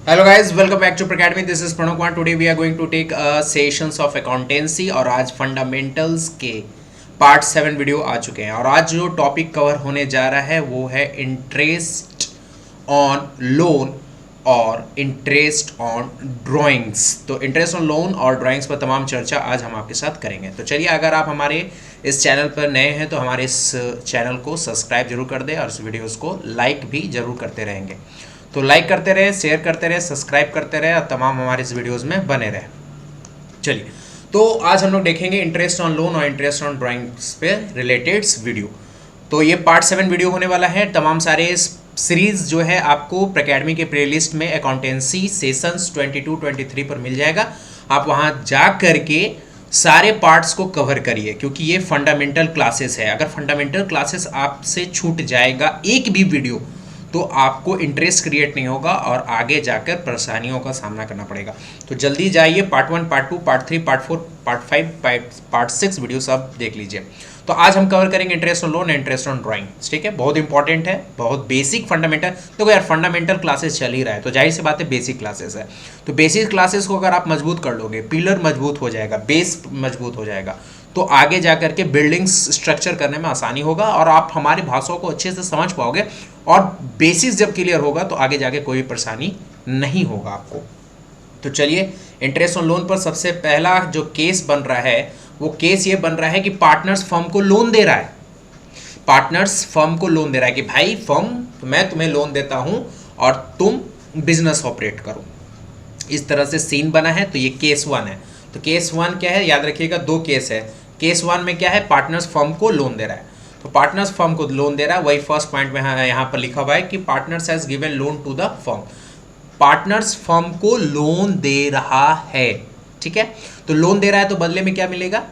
Hello guys, welcome back to Academy. This is Pranav Kumar. Today we are going to take sessions of accountancy और आज fundamentals के part 7 video आ चुके हैं. और आज जो टॉपिक कवर होने जा रहा है वो है इंटरेस्ट ऑन लोन और इंटरेस्ट ऑन ड्राइंग्स. तो इंटरेस्ट ऑन लोन और ड्राइंग्स पर तमाम चर्चा आज हम आपके साथ करेंगे. तो चलिए, अगर आप हमारे इस चैनल पर नए हैं तो हमारे इस चैनल को सब्सक्राइब जरूर कर दें और इस वीडियोस को लाइक भी जरूर करते रहेंगे. तो लाइक करते रहे, शेयर करते रहे, सब्सक्राइब करते रहे और तमाम हमारे इस वीडियोस में बने रहे. चलिए, तो आज हम लोग देखेंगे इंटरेस्ट ऑन लोन और इंटरेस्ट ऑन ड्राइंग्स पे रिलेटेड वीडियो. तो ये पार्ट 7 वीडियो होने वाला है. तमाम सारे सीरीज जो है आपको अकेडमी के प्लेलिस्ट में अकाउंटेंसी सेशंस 22-23 पर मिल जाएगा. आप वहाँ जा करके सारे पार्ट्स को कवर करिए, क्योंकि ये फंडामेंटल क्लासेस है. अगर फंडामेंटल क्लासेस आपसे छूट जाएगा एक भी वीडियो तो आपको इंटरेस्ट क्रिएट नहीं होगा और आगे जाकर परेशानियों का सामना करना पड़ेगा. तो जल्दी जाइए, part 1, part 2, part 3, part 4, part 5, part 6 video सब देख लीजिए. तो आज हम कवर करेंगे interest on loan, interest on drawing. ठीक है, बहुत इंपॉर्टेंट है, बहुत बेसिक फंडामेंटल. देखो यार, फंडामेंटल क्लासेस चल ही रहा है तो जाहिर सी बात है बेसिक क्लासेस है. तो बेसिक क्लासेस को अगर आप मजबूत कर लोगे, पिलर मजबूत हो जाएगा, बेस मजबूत हो जाएगा, तो आगे जा करके बिल्डिंग्स स्ट्रक्चर करने में आसानी होगा और आप हमारी भाषाओं को अच्छे से समझ पाओगे. और बेसिक्स जब क्लियर होगा तो आगे जाके कोई परेशानी नहीं होगा आपको. तो चलिए, इंटरेस्ट ऑन लोन पर सबसे पहला जो केस बन रहा है वो केस ये बन रहा है कि पार्टनर्स फर्म को लोन दे रहा है. पार्टनर्स फर्म को लोन दे रहा है कि भाई फर्म, मैं तुम्हें लोन देता हूं और तुम बिजनेस ऑपरेट करो. इस तरह से सीन बना है. तो ये केस 1 है. तो केस 1 क्या है, याद रखिएगा, 2 केस है. केस 1 में क्या है, पार्टनर्स फर्म को लोन दे रहा है. तो पार्टनर्स फर्म को लोन दे रहा है, वही फर्स्ट पॉइंट में यहाँ पर लिखा हुआ है कि partners has given loan to the firm. Partners firm को लोन दे रहा है. ठीक है, तो लोन दे रहा है तो बदले में क्या मिलेगा,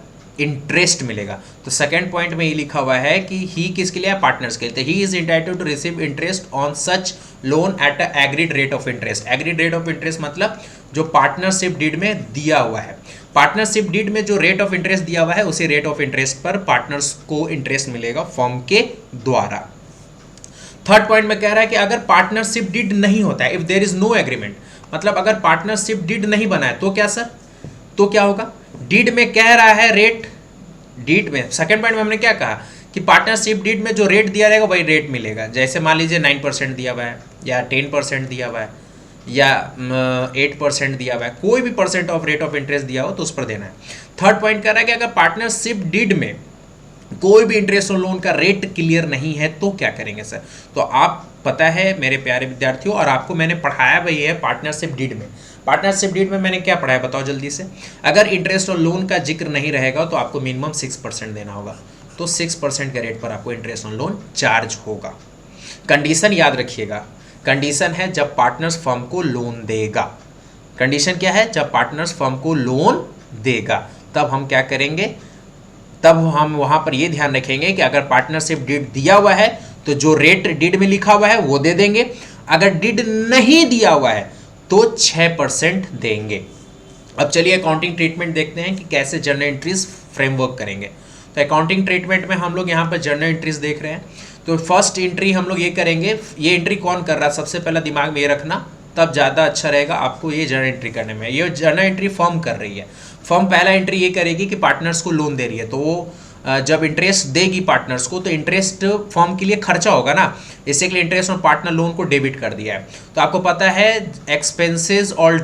इंटरेस्ट मिलेगा. तो सेकंड पॉइंट में ये लिखा हुआ है कि ही किसके लिए है, पार्टनर्स के लिए. He is entitled to receive interest on such loan at a agreed rate of interest. Agreed rate of interest मतलब जो पार्टनरशिप डीड में दिया हुआ है. पार्टनरशिप डीड में जो रेट ऑफ इंटरेस्ट दिया हुआ है उसी रेट ऑफ इंटरेस्ट पर पार्टनर्स को इंटरेस्ट मिलेगा फर्म के द्वारा. थर्ड पॉइंट में कह रहा है कि अगर पार्टनरशिप डीड नहीं होता है, if there is no agreement, मतलब अगर पार्टनरशिप डीड नहीं बना है तो क्या सर, तो क्या होगा, डीड में कह रहा है रेट, डीड में सेकंड पॉइंट में हमने क्या कहा कि पार्टनरशिप डीड में जो रेट दिया रहेगा वही रेट मिलेगा. जैसे मान लीजिए 9% दिया हुआ है या 10% दिया हुआ है या 8% दिया हुआ है, कोई भी percent of rate of interest दिया हो तो उस पर देना है. थर्ड पॉइंट कह रहा है कि अगर पार्टनरशिप डीड में कोई भी इंटरेस्ट ऑन लोन का रेट क्लियर नहीं है तो क्या करेंगे सर. तो आप पता है मेरे प्यारे विद्यार्थियों, और आपको मैंने पढ़ाया भी है पार्टनरशिप डीड में. पार्टनरशिप डीड में मैंने क्या पढ़ाया बताओ जल्दी से. अगर इंटरेस्ट ऑन लोन का जिक्र नहीं रहेगा तो आपको मिनिमम 6% देना होगा. तो 6% के रेट पर आपको इंटरेस्ट ऑन लोन चार्ज होगा. कंडीशन याद रखिएगा, कंडीशन है जब पार्टनर्स फर्म को लोन देगा. कंडीशन क्या है, जब पार्टनर्स फर्म को लोन देगा तब हम क्या करेंगे, तब हम वहां पर ये ध्यान रखेंगे कि अगर पार्टनरशिप डीड दिया हुआ है तो जो रेट डीड में लिखा हुआ है वो दे देंगे. अगर डीड नहीं दिया हुआ है तो 6% देंगे. अब चलिए अकाउंटिंग ट्रीटमेंट देखते हैं कि कैसे जर्नल एंट्रीज फ्रेमवर्क करेंगे. तो अकाउंटिंग ट्रीटमेंट में हम लोग यहाँ पर जर्नल एंट्रीज देख रहे हैं. तो फर्स्ट एंट्री हम लोग ये करेंगे, ये एंट्री कौन कर रहा है सबसे पहला दिमाग में ये रखना, तब ज़्यादा अच्छा रहेगा आपको ये जर्नल एंट्री करने में. ये जर्नल एंट्री फर्म कर रही है. फर्म पहला एंट्री ये करेगी कि पार्टनर्स को लोन दे रही है, तो वो जब इंटरेस्ट देगी पार्टनर्स को तो इंटरेस्ट फर्म के लिए खर्चा होगा ना, इससे के लिए इंटरेस्ट ऑन पार्टनर लोन को डेबिट कर दिया है. तो आपको पता है एक्सपेंसेस और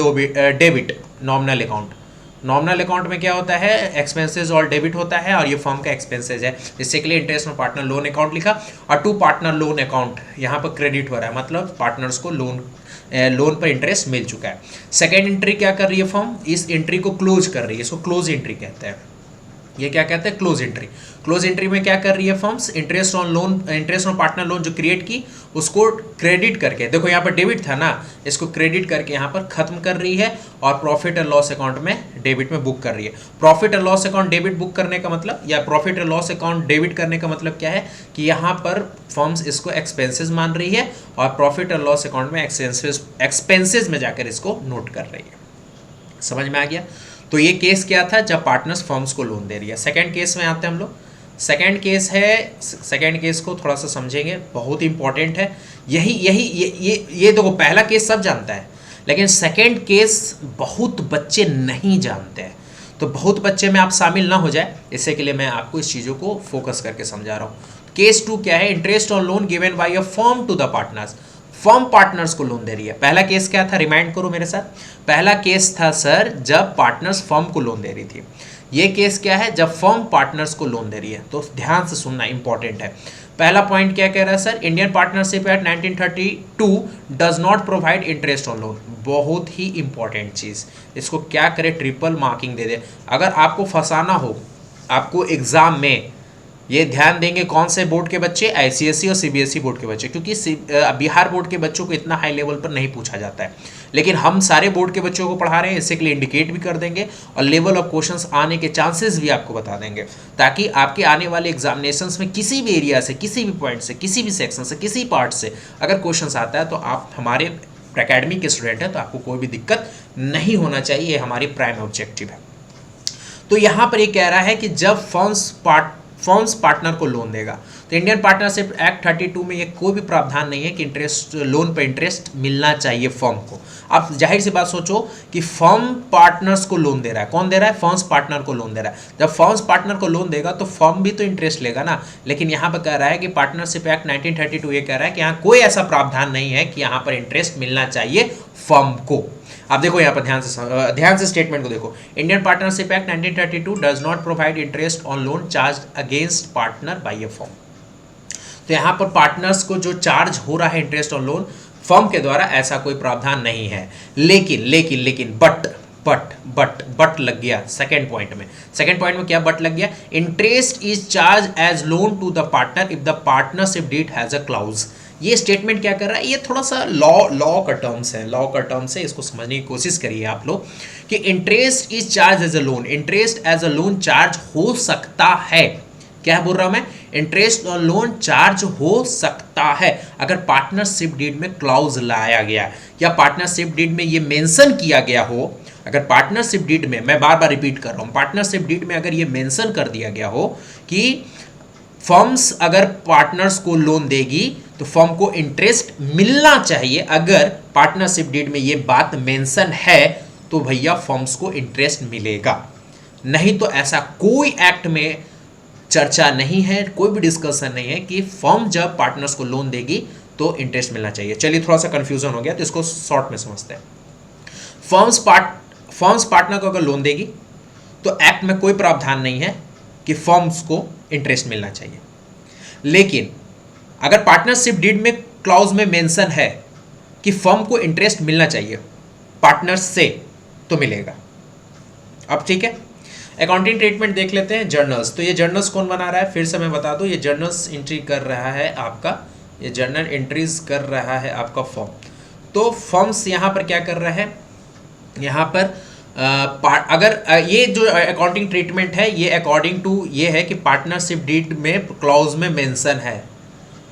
debit nominal account. Nominal account में क्या होता है, एक्सपेंसेस और डेबिट होता है और ये फर्म का एक्सपेंसेस है. इससे के लिए interest on partner loan account लिखा और टू पार्टनर लोन अकाउंट यहाँ पर क्रेडिट हो रहा है, मतलब पार्टनर्स को लोन पर इंटरेस्ट मिल चुका है. सेकेंड एंट्री क्या कर रही है फर्म, इस एंट्री को क्लोज कर रही है. इसको क्लोज एंट्री कहते हैं. ये क्या कहते हैं, क्लोज एंट्री. क्लोज एंट्री में क्या कर रही है firms, interest on loan, interest on partner loan जो क्रिएट की उसको क्रेडिट करके, देखो यहाँ पर डेबिट था ना, इसको क्रेडिट करके यहाँ पर खत्म कर रही है और प्रॉफिट एंड लॉस अकाउंट में डेबिट में बुक कर रही है. Profit and loss account debit book करने का मतलब, या profit and loss account debit करने का मतलब क्या है कि यहाँ पर फर्म्स इसको एक्सपेंसेस मान रही है और प्रॉफिट एंड लॉस अकाउंट में एक्सपेंसेस में जाकर इसको नोट कर रही है. समझ में आ गया. तो ये केस क्या था, जब पार्टनर्स फर्म्स को लोन दे रही है. सेकंड केस में आते हैं हम लोग. सेकंड केस है, सेकंड केस को थोड़ा सा समझेंगे, बहुत इंपॉर्टेंट है. यही यही ये देखो, पहला केस सब जानता है लेकिन सेकेंड केस बहुत बच्चे नहीं जानते हैं, तो बहुत बच्चे में आप शामिल ना हो जाए, इससे के लिए मैं आपको इस चीज़ों को फोकस करके समझा रहा हूँ। केस 2 क्या है? Interest on loan given by a firm to the partners. Firm partners को लोन दे रही है। पहला केस क्या था? रिमाइंड करो मेरे साथ। पहला केस था सर जब पार्टनर्स फर्म को लोन दे रही थी। ये केस क्या है? जब फर्म पार्टनर्स को लोन दे रही है। तो ध्यान से सुनना, इंपॉर्टेंट है। पहला पॉइंट क्या कह रहा है sir? Indian partnership act 1932 does not provide interest on loan. बहुत ही इंपॉर्टेंट चीज़, इसको क्या करे? ट्रिपल मार्किंग दे दे। अगर आपको फंसाना हो, आपको एग्जाम में, ये ध्यान देंगे कौन से बोर्ड के बच्चे? आईसीएसई और सीबीएसई बोर्ड के बच्चे, क्योंकि बिहार बोर्ड के बच्चों को इतना हाई लेवल पर नहीं पूछा जाता है, लेकिन हम सारे बोर्ड के बच्चों को पढ़ा रहे हैं, इससे के लिए इंडिकेट भी कर देंगे और लेवल ऑफ क्वेश्चंस आने के चांसेस भी आपको बता देंगे, ताकि आपके आने वाले एग्जामिनेशंस में किसी भी एरिया से, किसी भी पॉइंट से, किसी भी सेक्शन से, किसी पार्ट से अगर क्वेश्चन आता है तो आप हमारे अकेडमी के स्टूडेंट हैं, तो आपको कोई भी दिक्कत नहीं होना चाहिए। ये हमारी प्राइम ऑब्जेक्टिव है। तो यहाँ पर ये कह रहा है कि जब फर्म्स पार्टनर को लोन देगा, तो इंडियन पार्टनरशिप एक्ट 32 में ये कोई भी प्रावधान नहीं है कि इंटरेस्ट, लोन पर इंटरेस्ट मिलना चाहिए फर्म को। आप जाहिर सी बात सोचो कि फर्म पार्टनर्स को लोन दे रहा है, कौन दे रहा है? फर्म्स पार्टनर को लोन दे रहा है। जब फर्म्स पार्टनर को लोन देगा तो फर्म भी तो इंटरेस्ट लेगा ना, लेकिन यहाँ पर कह रहा है कि पार्टनरशिप एक्ट 1932 ये कह रहा है कि यहाँ कोई ऐसा प्रावधान नहीं है कि यहाँ पर इंटरेस्ट मिलना चाहिए फर्म को। आप देखो यहाँ पर ध्यान से स्टेटमेंट को देखो। Indian partnership act 1932 does not provide interest on loan charge against partner by A firm. तो यहाँ पर पार्टनर्स को जो चार्ज हो रहा है इंटरेस्ट ऑन लोन फर्म के द्वारा, ऐसा कोई प्रावधान नहीं है। लेकिन बट लग गया सेकंड पॉइंट में। सेकंड पॉइंट में क्या बट लग गया? Interest is charge as loan to the partner if the partnership deed has a clause. ये स्टेटमेंट क्या कर रहा है? ये थोड़ा सा लॉ का टर्म्स है, इसको समझने की कोशिश करिए आप लोग कि interest is charge as a loan, interest as a loan charge हो सकता है। क्या बोल रहा हूं मैं? इंटरेस्ट ऑन लोन चार्ज हो सकता है अगर पार्टनरशिप डीड में क्लाउज लाया गया या पार्टनरशिप डीड में ये मेंशन किया गया हो। अगर पार्टनरशिप डीड में, मैं बार बार रिपीट कर रहा हूं, पार्टनरशिप डीड में अगर ये मेंशन कर दिया गया हो कि फर्म्स अगर पार्टनर्स को लोन देगी तो फर्म को इंटरेस्ट मिलना चाहिए, अगर पार्टनरशिप डीड में ये बात मेंशन है तो भैया फर्म्स को इंटरेस्ट मिलेगा। नहीं तो ऐसा कोई एक्ट में चर्चा नहीं है, कोई भी डिस्कशन नहीं है कि फर्म जब पार्टनर्स को लोन देगी तो इंटरेस्ट मिलना चाहिए। चलिए थोड़ा सा कंफ्यूजन हो गया तो इसको शॉर्ट में समझते हैं। फर्म्स पार्टनर को अगर लोन देगी तो एक्ट में कोई प्रावधान नहीं है कि फर्म्स को इंटरेस्ट मिलना चाहिए, लेकिन अगर पार्टनरशिप डीड में क्लॉज में मेंशन है कि फर्म को इंटरेस्ट मिलना चाहिए पार्टनर से, तो मिलेगा। अब ठीक है, अकाउंटिंग ट्रीटमेंट देख लेते हैं। जर्नल्स, तो ये जर्नल्स कौन बना रहा है? फिर से मैं बता दूं, ये जर्नल्स एंट्री कर रहा है आपका, ये जर्नल एंट्रीज कर रहा है आपका फर्म। तो फर्म्स यहाँ पर क्या कर रहा है? यहाँ पर अगर ये जो अकाउंटिंग ट्रीटमेंट है ये अकॉर्डिंग टू ये है कि पार्टनरशिप डीड में क्लॉज में मेंशन है,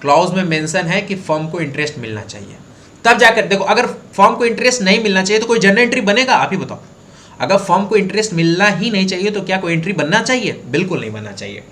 क्लॉज में मेंशन है कि फर्म को इंटरेस्ट मिलना चाहिए, तब जाकर देखो। अगर फर्म को इंटरेस्ट नहीं मिलना चाहिए तो कोई जर्नल एंट्री बनेगा? आप ही बताओ। अगर फर्म को इंटरेस्ट मिलना ही नहीं चाहिए तो क्या कोई एंट्री बनना चाहिए? बिल्कुल नहीं बनना चाहिए।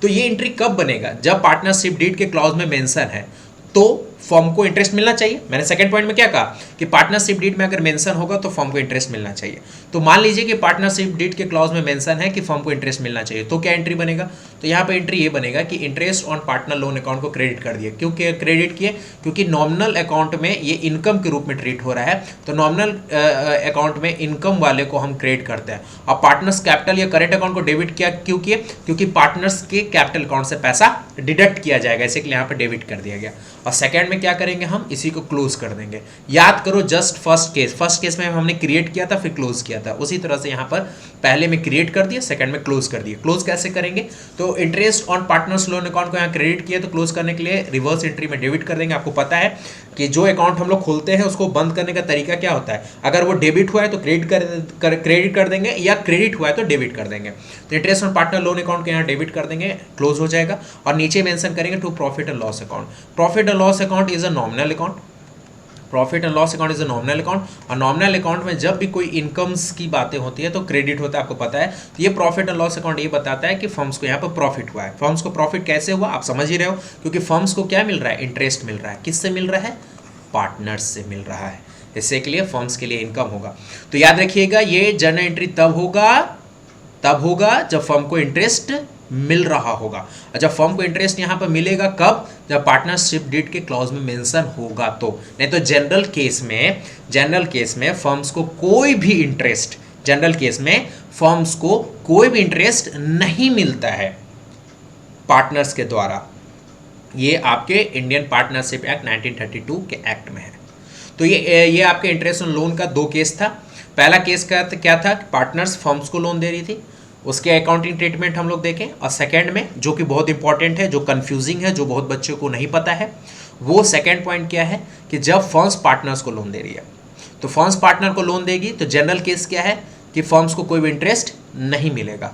तो ये एंट्री कब बनेगा? जब पार्टनरशिप डीड के क्लॉज में मेंशन है तो फर्म को इंटरेस्ट मिलना चाहिए। मैंने सेकंड पॉइंट में क्या कहा कि पार्टनरशिप डीड में अगर मेंशन होगा तो फर्म को इंटरेस्ट मिलना चाहिए। तो मान लीजिए कि पार्टनरशिप डीड के क्लॉज में मेंशन है कि फर्म को इंटरेस्ट मिलना चाहिए, तो क्या एंट्री बनेगा? तो यहाँ पे एंट्री ये बनेगा कि interest on partner loan account को क्रेडिट कर दिए। क्यों क्रेडिट किए? क्योंकि नॉमिनल अकाउंट में ये इनकम के रूप में ट्रीट हो रहा है, तो नॉमिनल अकाउंट में इनकम वाले को हम क्रेडिट करते हैं। और पार्टनर्स कैपिटल या करेंट अकाउंट को डेबिट किया, क्यों किए? क्योंकि पार्टनर्स के कैपिटल अकाउंट से पैसा डिडक्ट किया जाएगा, इसीलिए यहाँ पर डेबिट कर दिया गया। और सेकंड में क्या करेंगे? हम इसी को क्लोज कर देंगे। याद करो जस्ट फर्स्ट केस में हमने क्रिएट किया था फिर क्लोज किया था, उसी तरह से यहाँ पर पहले में क्रिएट कर दिया, सेकंड में क्लोज कर दिया। क्लोज कैसे करेंगे? तो interest on partners loan account को यहाँ क्रेडिट किया तो क्लोज करने के लिए रिवर्स एंट्री में डेबिट कर देंगे। आपको पता है कि जो अकाउंट हम लोग खोलते हैं उसको बंद करने का तरीका क्या होता है? अगर वो डेबिट हुआ है तो क्रेडिट कर देंगे, या क्रेडिट हुआ है तो डेबिट कर देंगे। तो interest on partner loan account को यहाँ डेबिट कर देंगे, क्लोज हो जाएगा। और नीचे मेंशन करेंगे to profit and loss account. Profit and loss account is a nominal account, profit and loss account is a nominal account. और नॉमिनल अकाउंट में जब भी कोई इनकम्स की बातें होती है तो क्रेडिट होता है, आपको पता है। तो ये प्रॉफिट एंड लॉस अकाउंट ये बताता है कि फर्म्स को यहाँ पर प्रॉफिट हुआ है। फर्म्स को प्रॉफिट कैसे हुआ आप समझ ही रहे हो, क्योंकि फर्म्स को क्या मिल रहा है? इंटरेस्ट मिल रहा है। किससे मिल रहा है? पार्टनर्स से मिल रहा है। इससे के लिए फर्म्स के लिए इनकम होगा। तो याद रखिएगा ये जर्नल एंट्री तब होगा जब फर्म को इंटरेस्ट मिल रहा होगा। जब फर्म को इंटरेस्ट यहाँ पर मिलेगा कब, जब पार्टनरशिप डीड के क्लॉज में मेंशन होगा तो। नहीं तो जनरल केस में फर्म्स को कोई भी इंटरेस्ट नहीं मिलता है पार्टनर्स के द्वारा। ये आपके इंडियन पार्टनरशिप एक्ट 1932 के एक्ट में है। तो ये आपके इंटरेस्ट ऑन लोन का 2 केस था। पहला केस क्या था, पार्टनर्स फर्म्स को लोन दे रही थी, उसके अकाउंटिंग ट्रीटमेंट हम लोग देखें। और सेकंड में जो कि बहुत इंपॉर्टेंट है, जो कंफ्यूजिंग है, जो बहुत बच्चों को नहीं पता है, वो सेकंड पॉइंट क्या है कि जब फर्म्स पार्टनर्स को लोन दे रही है, तो फर्म्स पार्टनर को लोन देगी तो जनरल केस क्या है कि फर्म्स को कोई भी इंटरेस्ट नहीं मिलेगा।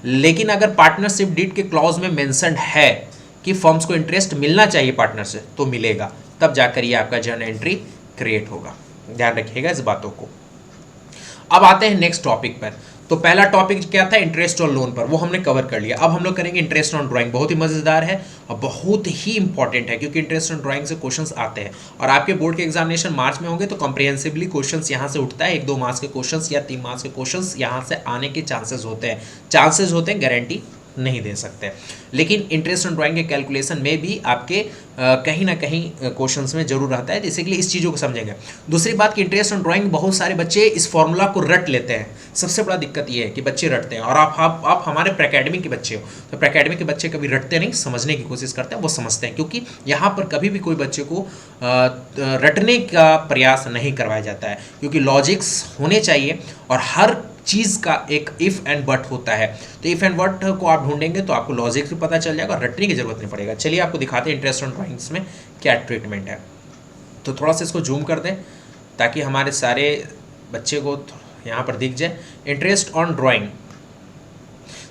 लेकिन अगर पार्टनरशिप डीड के क्लॉज में मेंशन्ड है कि फर्म्स को इंटरेस्ट मिलना चाहिए पार्टनर से, तो मिलेगा, तब जाकर ये आपका जर्नल एंट्री क्रिएट होगा। ध्यान रखिएगा इस बातों को। अब आते हैं नेक्स्ट टॉपिक पर। तो पहला टॉपिक क्या था, इंटरेस्ट ऑन लोन पर, वो हमने कवर कर लिया। अब हम लोग करेंगे इंटरेस्ट ऑन ड्राइंग। बहुत ही मजेदार है और बहुत ही इंपॉर्टेंट है, क्योंकि इंटरेस्ट ऑन ड्राइंग से क्वेश्चंस आते हैं और आपके बोर्ड के एग्जामिनेशन मार्च में होंगे, तो कॉम्प्रिहेंसिवली क्वेश्चंस यहाँ से उठता है। 1-2 मार्क्स के क्वेश्चंस या 3 मार्क्स के क्वेश्चंस यहाँ से आने के चांसेस होते हैं, गारंटी नहीं दे सकते। लेकिन इंटरेस्ट ऑन ड्राइंग के कैलकुलेशन में भी आपके कहीं ना कहीं क्वेश्चंस में जरूर रहता है, जैसे कि इस चीज़ों को समझेंगे। दूसरी बात कि इंटरेस्ट ऑन ड्राइंग बहुत सारे बच्चे इस फॉर्मूला को रट लेते हैं। सबसे बड़ा दिक्कत ये है कि बच्चे रटते हैं। और आप हमारे प्रीकेडमी के बच्चे हो, तो प्रीकेडमी के बच्चे कभी रटते नहीं, समझने की कोशिश करते हैं, वो समझते हैं। क्योंकि यहाँ पर कभी भी कोई बच्चे को रटने का प्रयास नहीं करवाया जाता है, क्योंकि लॉजिक्स होने चाहिए और हर चीज़ का एक इफ़ एंड बट होता है। तो इफ़ एंड बट को आप ढूंढेंगे तो आपको लॉजिक भी पता चल जाएगा, रटने की जरूरत नहीं पड़ेगा। चलिए आपको दिखाते हैं इंटरेस्ट ऑन ड्राइंग्स में क्या ट्रीटमेंट है। तो थोड़ा सा इसको जूम कर दें ताकि हमारे सारे बच्चे को यहाँ पर दिख जाए। इंटरेस्ट ऑन ड्राइंग,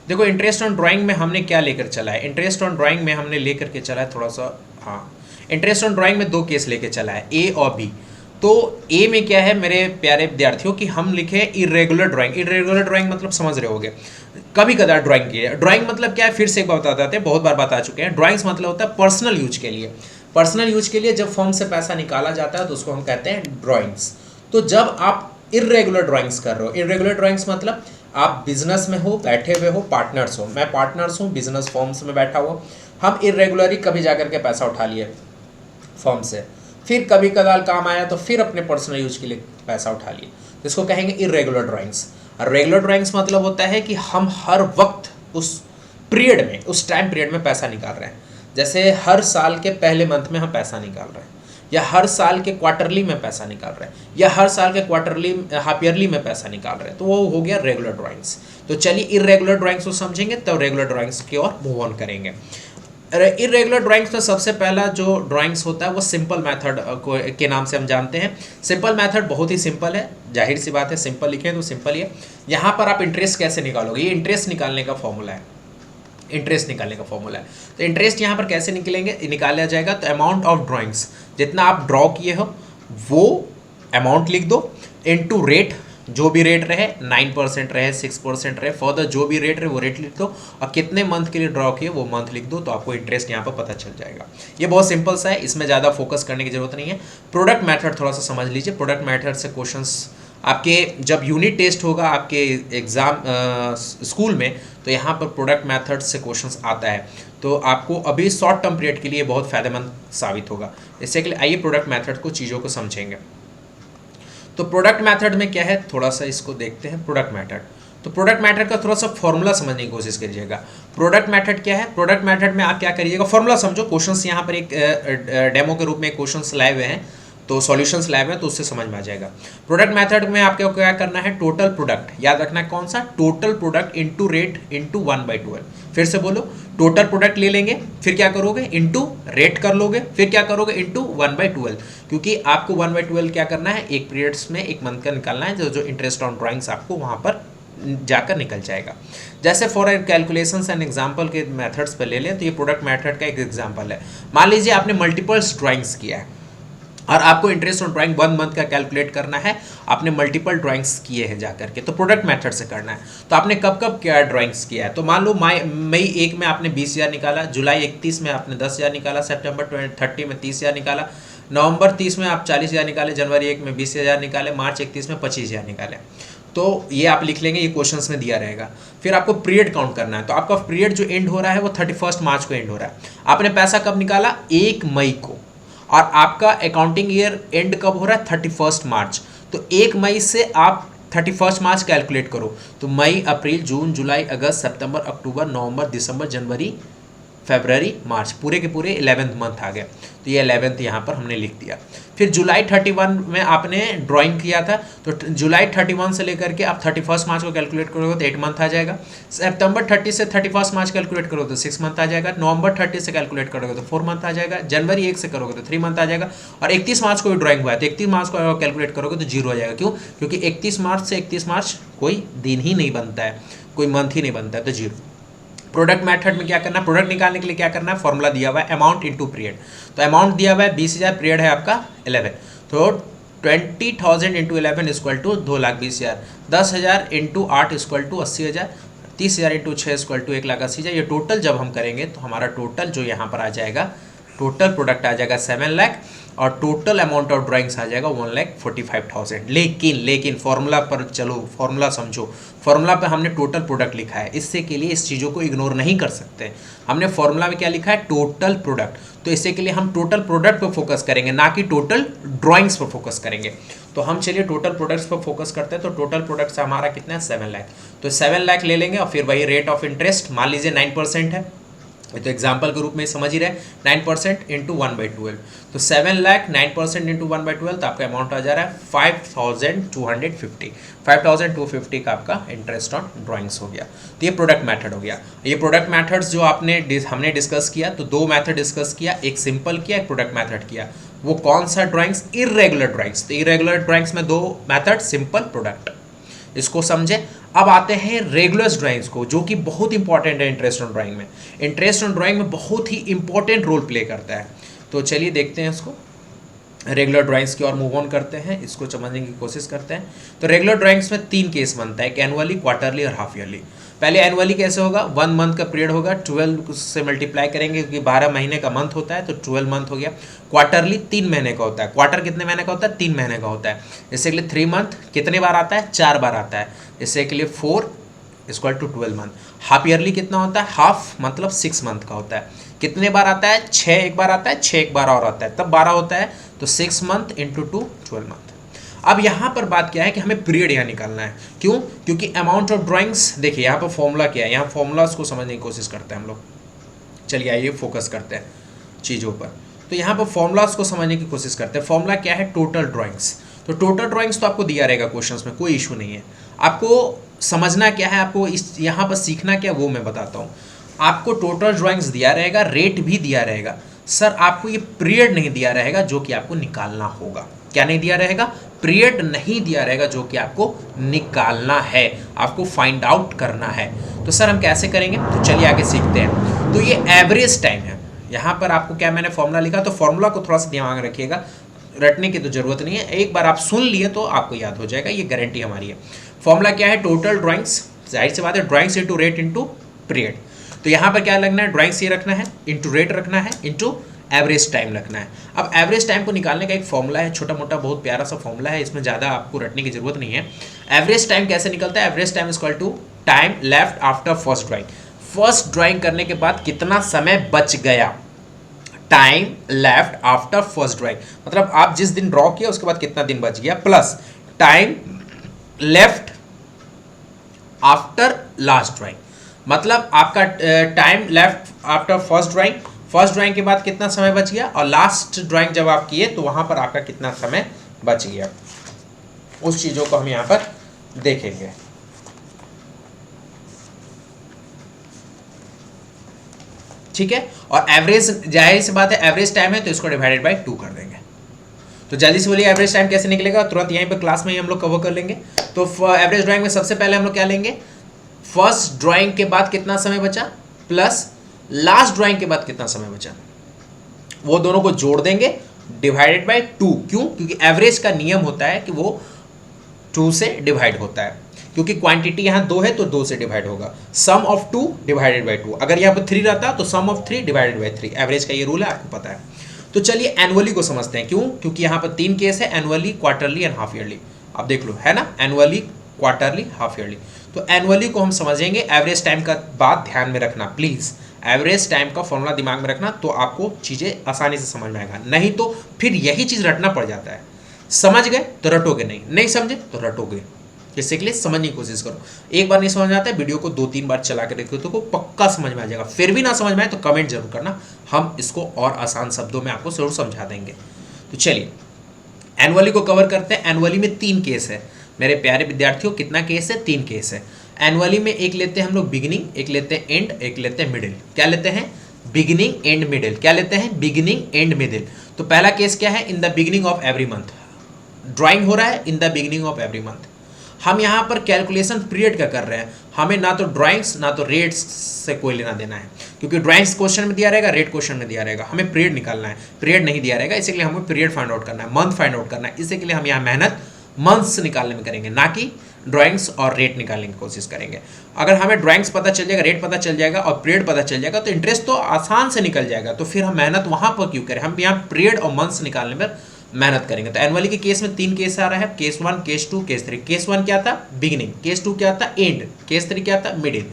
देखो इंटरेस्ट ऑन ड्राइंग में हमने क्या लेकर चला है, इंटरेस्ट ऑन ड्राइंग में हमने लेकर के चला है थोड़ा सा, हाँ, इंटरेस्ट ऑन ड्राइंग में 2 केस लेके चला है, ए और बी। तो ए में क्या है मेरे प्यारे विद्यार्थियों कि हम लिखे इरेगुलर ड्राइंग। इरेगुलर ड्राइंग मतलब समझ रहे होगे, कभी कदार ड्राइंग की है। ड्राइंग मतलब क्या है, फिर से एक बार बताते हैं, बहुत बार बता चुके हैं। ड्राइंग्स मतलब होता है पर्सनल यूज के लिए। पर्सनल यूज के लिए जब फर्म से पैसा निकाला जाता है तो उसको हम कहते हैं ड्राइंग्स। तो जब आप इरेगुलर ड्राइंग्स कर रहे हो, इरेगुलर ड्राइंग्स मतलब आप बिजनेस में हो, बैठे हुए हो, पार्टनर्स हो, मैं पार्टनर्स हूँ, बिजनेस फर्म्स में बैठा हुआ, हम इरेगुलरली कभी जाकर के पैसा उठा लिए फर्म से, फिर कभी कदार काम आया तो फिर अपने पर्सनल यूज के लिए पैसा उठा लिए, इसको कहेंगे इरेगुलर ड्राइंग्स। रेगुलर ड्राइंग्स मतलब होता है कि हम हर वक्त उस पीरियड में, उस टाइम पीरियड में पैसा निकाल रहे हैं। जैसे हर साल के पहले मंथ में हम पैसा निकाल रहे हैं, या हर साल के क्वार्टरली में पैसा निकाल रहे हैं, या हर साल के क्वार्टरली हाफ ईयरली में पैसा निकाल रहे हैं, तो वो हो गया रेगुलर ड्राइंग्स। तो चलिए इरेगुलर ड्राइंग्स को समझेंगे तब रेगुलर ड्राइंग्स की ओर मूव ऑन करेंगे। इरेगुलर ड्राइंग्स में सबसे पहला जो ड्राइंग्स होता है वो सिंपल मेथड के नाम से हम जानते हैं। सिंपल मेथड बहुत ही सिंपल है, जाहिर सी बात है, सिंपल लिखें तो सिंपल ही है। यहाँ पर आप इंटरेस्ट कैसे निकालोगे, ये इंटरेस्ट निकालने का फॉर्मूला है, इंटरेस्ट निकालने का फॉर्मूला है। तो इंटरेस्ट यहाँ पर कैसे निकाला जाएगा, तो अमाउंट ऑफ ड्राइंग्स, जितना आप ड्रॉ किए हो वो अमाउंट लिख दो, इनटू रेट, जो भी रेट रहे, 9% रहे, 6% रहे, फर्दर जो भी रेट रहे वो रेट लिख दो, और कितने मंथ के लिए ड्रॉ किए वो मंथ लिख दो, तो आपको इंटरेस्ट यहाँ पर पता चल जाएगा। ये बहुत सिंपल सा है, इसमें ज़्यादा फोकस करने की जरूरत नहीं है। प्रोडक्ट मेथड थोड़ा सा समझ लीजिए। प्रोडक्ट मेथड से क्वेश्चंस आपके जब यूनिट टेस्ट होगा आपके एग्जाम स्कूल में, तो यहाँ पर प्रोडक्ट मेथड से क्वेश्चंस आता है, तो आपको अभी शॉर्ट टर्म पीरियड के लिए बहुत फायदेमंद साबित होगा। इससे के लिए आइए प्रोडक्ट मेथड को, चीज़ों को समझेंगे। तो प्रोडक्ट मेथड में क्या है, थोड़ा सा इसको देखते हैं। प्रोडक्ट मेथड, तो प्रोडक्ट मेथड का थोड़ा सा फॉर्मूला समझने की कोशिश करिएगा। प्रोडक्ट मेथड क्या है, प्रोडक्ट मेथड में आप क्या करिएगा, फॉर्मूला समझो। क्वेश्चंस यहाँ पर एक डेमो के रूप में क्वेश्चंस लाए हुए हैं, तो सॉल्यूशंस लाए हुए हैं, तो उससे समझ में आ जाएगा। प्रोडक्ट मेथड में आपको क्या करना है, टोटल प्रोडक्ट याद रखना है, कौन सा, total product into rate into 1/12। फिर से बोलो, टोटल प्रोडक्ट ले लेंगे, फिर क्या करोगे, इंटू रेट कर लोगे, फिर क्या करोगे, इंटू 1/12, क्योंकि आपको 1/12 क्या करना है, एक पीरियड्स में एक मंथ का निकालना है, जो इंटरेस्ट ऑन ड्राइंग्स आपको वहाँ पर जाकर निकल जाएगा। जैसे फॉर कैलकुलेशंस एंड एग्जांपल के मेथड्स पर ले लें, तो ये प्रोडक्ट मेथड का एक एग्जांपल है। मान लीजिए आपने मल्टीपल्स ड्राइंग्स किया है और आपको इंटरेस्ट ऑन ड्राइंग 1 मंथ का कैलकुलेट करना है, आपने मल्टीपल ड्राइंग्स किए हैं जाकर के, तो प्रोडक्ट मेथड से करना है। तो आपने कब कब क्या ड्राइंग्स किया है, तो मान लो मई 1 में आपने 20,000 निकाला, जुलाई 31 में आपने 10,000 निकाला, सितंबर 30 में 30,000 निकाला, नवंबर 30 में आप 40,000 निकाले, जनवरी 1 में 20,000 निकाले, मार्च 31 में 25,000 निकाले। तो ये आप लिख लेंगे, ये क्वेश्चंस में दिया रहेगा। फिर आपको पीरियड काउंट करना है, तो आपका पीरियड जो एंड हो रहा है वो 31 मार्च को एंड हो रहा है। आपने पैसा कब निकाला? 1 मई को, और आपका अकाउंटिंग ईयर एंड कब हो रहा है? 31 मार्च। तो 1 मई से आप 31 मार्च कैलकुलेट करो, तो मई, अप्रैल, जून, जुलाई, अगस्त, सितंबर, अक्टूबर, नवंबर, दिसंबर, जनवरी, फरवरी, मार्च, पूरे के पूरे 11th मंथ आ गया। तो ये 11th यहाँ पर हमने लिख दिया। फिर जुलाई 31 में आपने ड्राइंग किया था, तो जुलाई 31 से लेकर के आप 31 मार्च को कैलकुलेट करोगे तो 8 मंथ आ जाएगा। सितंबर 30 से 31 मार्च कैलकुलेट करोगे तो 6 मंथ आ जाएगा। नवंबर 30 से कैलकुलेट करोगे तो 4 मंथ आ जाएगा। जनवरी 1 से करोगे तो 3 मंथ आ जाएगा। और 31 मार्च को भी ड्राइंग हुआ है तो 31 मार्च को कैलकुलेट करोगे तो 0 आ जाएगा। क्यों? क्योंकि 31 मार्च से 31 मार्च कोई दिन ही नहीं बनता है, कोई मंथ ही नहीं बनता है, तो 0। प्रोडक्ट मेथड में क्या करना है? प्रोडक्ट निकालने के लिए क्या करना है? फॉर्मूला दिया हुआ है अमाउंट इंटू पीरियड। तो अमाउंट दिया हुआ है 20,000, पीरियड है आपका 11, तो 20,000 into 11 equal to 2,20,000, 10,000 into 8 equal to 80,000, 30,000 into 6 equal to 1,80,000। ये टोटल जब हम करेंगे तो हमारा टोटल जो यहाँ पर आ जाएगा, टोटल प्रोडक्ट आ जाएगा 7 लाख, और टोटल अमाउंट ऑफ ड्राइंग्स आ जाएगा 1,45,000। लेकिन फॉर्मूला पर चलो, फॉर्मूला समझो। फॉर्मूला पे हमने टोटल प्रोडक्ट लिखा है, इससे के लिए इस चीज़ों को इग्नोर नहीं कर सकते। हमने फॉर्मूला में क्या लिखा है? Total product. तो इससे के लिए हम टोटल प्रोडक्ट पर फोकस करेंगे, ना कि टोटल ड्राइंग्स पर फोकस करेंगे। तो हम चलिए टोटल प्रोडक्ट्स पर फोकस करते हैं। तो टोटल प्रोडक्ट्स हमारा कितना है? 7 लाख। तो 7 लाख ले लेंगे, और फिर वही रेट ऑफ इंटरेस्ट मान लीजिए 9% है, तो एग्जाम्पल के रूप में समझ ही रहे, 9% इंटू 1/12। तो 7 लाख 9% इंटू 1/12, तो आपका अमाउंट आ जा रहा है 5,250। 5,250 का आपका इंटरेस्ट ऑन ड्राइंग्स हो गया। तो ये प्रोडक्ट मेथड हो गया। ये प्रोडक्ट मेथड्स जो हमने डिस्कस किया, तो 2 मेथड डिस्कस किया, एक सिंपल किया, एक प्रोडक्ट मेथड किया। वो कौन सा? Drawings, irregular drawings. तो इरेगुलर ड्राइंग्स में 2 मेथड, सिंपल, प्रोडक्ट, इसको समझे। अब आते हैं रेगुलर ड्राइंग्स को, जो कि बहुत इंपॉर्टेंट है इंटरेस्ट ऑन ड्राइंग में। इंटरेस्ट ऑन ड्राइंग में बहुत ही इंपॉर्टेंट रोल प्ले करता है। तो चलिए देखते हैं इसको, रेगुलर ड्राइंग्स की ओर मूव ऑन करते हैं, इसको समझने की कोशिश करते हैं। तो रेगुलर ड्राइंग्स में 3 केस बनता है, एक एनुअली, क्वार्टरली और हाफ ईयरली। पहले एनुअली कैसे होगा? 1 मंथ का पीरियड होगा, 12 से मल्टीप्लाई करेंगे क्योंकि 12 महीने का मंथ होता है, तो 12 मंथ हो गया। क्वार्टरली 3 महीने का होता है। क्वार्टर कितने महीने का होता है? 3 महीने का होता है। इससे के लिए 3 मंथ कितने बार आता है? 4 बार आता है। इससे के लिए 4 equal to 12 month. Half yearly कितना होता है? हाफ मतलब 6 मंथ का होता है। कितने बार आता है? 6 एक बार आता है, 6 एक बार और आता है, तब 12 होता है। तो 6 मंथ इंटू 2 12 मंथ। अब यहाँ पर बात क्या है कि हमें पीरियड यहाँ निकालना है। क्यों? क्योंकि अमाउंट ऑफ ड्राइंग्स, देखिए यहाँ पर फॉर्मूला क्या है, यहाँ फॉर्मूलाज को समझने की कोशिश करते हैं हम लोग। चलिए आइए फोकस करते हैं चीज़ों पर। तो यहाँ पर फॉर्मूलाज को समझने की कोशिश करते हैं। फॉर्मूला क्या है? Total drawings. तो टोटल ड्राइंग्स तो आपको दिया रहेगा क्वेश्चंस में, कोई इशू नहीं है। आपको समझना क्या है, आपको इस यहाँ पर सीखना क्या, वो मैं बताता हूँ। आपको टोटल ड्राइंग्स दिया रहेगा, रेट भी दिया रहेगा। सर आपको ये पीरियड नहीं दिया रहेगा जो कि आपको निकालना होगा। क्या नहीं दिया रहेगा? पीरियड नहीं दिया रहेगा जो कि आपको निकालना है, आपको फाइंड आउट करना है। तो सर हम कैसे करेंगे? तो चलिए आगे सीखते हैं। तो ये एवरेज टाइम है। यहाँ पर आपको क्या मैंने फॉर्मूला लिखा, तो फॉर्मूला को थोड़ा सा दिमाग में रखिएगा, रटने की तो जरूरत नहीं है, एक बार आप सुन लिए तो आपको याद हो जाएगा, ये गारंटी हमारी है। फॉर्मूला क्या है? टोटल ड्राइंग्स, जाहिर सी बात है, drawings into rate into period. तो यहाँ पर क्या लगना है? ड्राइंग्स ये रखना है, इंटू रेट रखना है, इंटू एवरेज टाइम रखना है। अब एवरेज टाइम को निकालने का एक फॉर्मूला है, छोटा मोटा बहुत प्यारा सा फॉर्मूला है, इसमें ज़्यादा आपको रटने की जरूरत नहीं है। एवरेज टाइम कैसे निकलता है? Average time equal to time left after first drawing. First drawing करने के बाद कितना समय बच गया, time left after first drawing, मतलब आप जिस दिन ड्रॉ किया उसके बाद कितना दिन बच गया, plus time left after last drawing, मतलब आपका time left after first drawing, first drawing के बाद कितना समय बच गया, और लास्ट ड्राइंग जब आप किए तो वहां पर आपका कितना समय बच गया, उस चीजों को हम यहां पर देखेंगे। ठीक है, और एवरेज, जाहिर सी बात है एवरेज टाइम है तो इसको डिवाइडेड बाय 2 कर देंगे। तो जल्दी से बोलिए एवरेज टाइम कैसे निकलेगा, तुरंत यहीं पे क्लास में ही हम लोग कवर कर लेंगे। तो एवरेज ड्राइंग में सबसे पहले हम लोग क्या लेंगे, फर्स्ट ड्राइंग के बाद कितना समय बचा प्लस लास्ट ड्राइंग के बाद कितना समय बचा, वो दोनों को जोड़ देंगे डिवाइडेड बाय 2। क्यों? क्योंकि एवरेज का नियम होता है कि वो 2 से डिवाइड होता है, क्योंकि क्वांटिटी यहाँ 2 है तो 2 से डिवाइड होगा। सम ऑफ 2 डिवाइडेड बाय 2, अगर यहाँ पर 3 रहता तो सम ऑफ 3 डिवाइडेड बाय 3, एवरेज का ये रूल है, आपको पता है। तो चलिए एनुअली को समझते हैं। क्यों? क्योंकि यहाँ पर 3 केस है, annually, quarterly and half yearly. आप देख लो, है ना, एनुअली, क्वार्टरली, हाफ ईयरली। तो एनुअली को हम समझेंगे। एवरेज टाइम का बात ध्यान में रखना प्लीज़, एवरेज टाइम का फॉर्मूला दिमाग में रखना, तो आपको चीज़ें आसानी से समझ में आएगा। नहीं तो फिर यही चीज़ रटना पड़ जाता है। समझ गए तो रटोगे, नहीं समझे तो रटोगे। इससे के लिए समझने की कोशिश करो। एक बार नहीं समझ में आता है, वीडियो को 2-3 बार चला के देखो तो पक्का समझ में आ जाएगा। फिर भी ना समझ में आए तो कमेंट जरूर करना, हम इसको और आसान शब्दों में आपको जरूर समझा देंगे। तो चलिए एनुअली को कवर करते हैं। एनुअली में 3 केस है मेरे प्यारे विद्यार्थियों। कितना केस है? 3 केस है। एनुअली में एक लेते हैं हम लोग बिगिनिंग, एक लेते हैं एंड, एक लेते हैं मिडिल। क्या लेते हैं? Beginning and middle. क्या लेते हैं? Beginning and middle. तो पहला केस क्या है? इन the beginning of every month. Drawing हो रहा है इन the beginning of every month. हम यहाँ पर कैलकुलेशन पीरियड का कर रहे हैं। हमें ना तो ड्राइंग्स ना तो रेट्स से कोई लेना देना है, क्योंकि ड्राइंग्स क्वेश्चन में दिया रहेगा, रेट क्वेश्चन में दिया रहेगा। हमें पीरियड निकालना है, पीरियड नहीं दिया रहेगा, इसी के लिए हमें पीरियड फाइंड आउट करना है, मंथ फाइंड आउट करना है। इसी के लिए हम यहाँ मेहनत मंथ्स निकालने में करेंगे, ना कि ड्राइंग्स और रेट निकालने की कोशिश करेंगे। अगर हमें ड्राइंग्स पता चल जाएगा, रेट पता चल जाएगा और पीरियड पता चल जाएगा तो इंटरेस्ट तो आसान से निकल जाएगा। तो फिर हम मेहनत वहाँ पर क्यों करें? हम यहाँ पीरियड और मंथ्स निकालने में मेहनत करेंगे। तो एनुअली के केस में 3 केस आ रहा है, केस 1, केस 2, केस 3। केस 1 क्या था? बिगिनिंग। केस 2 क्या था? एंड। केस 3 क्या था? मिडिल।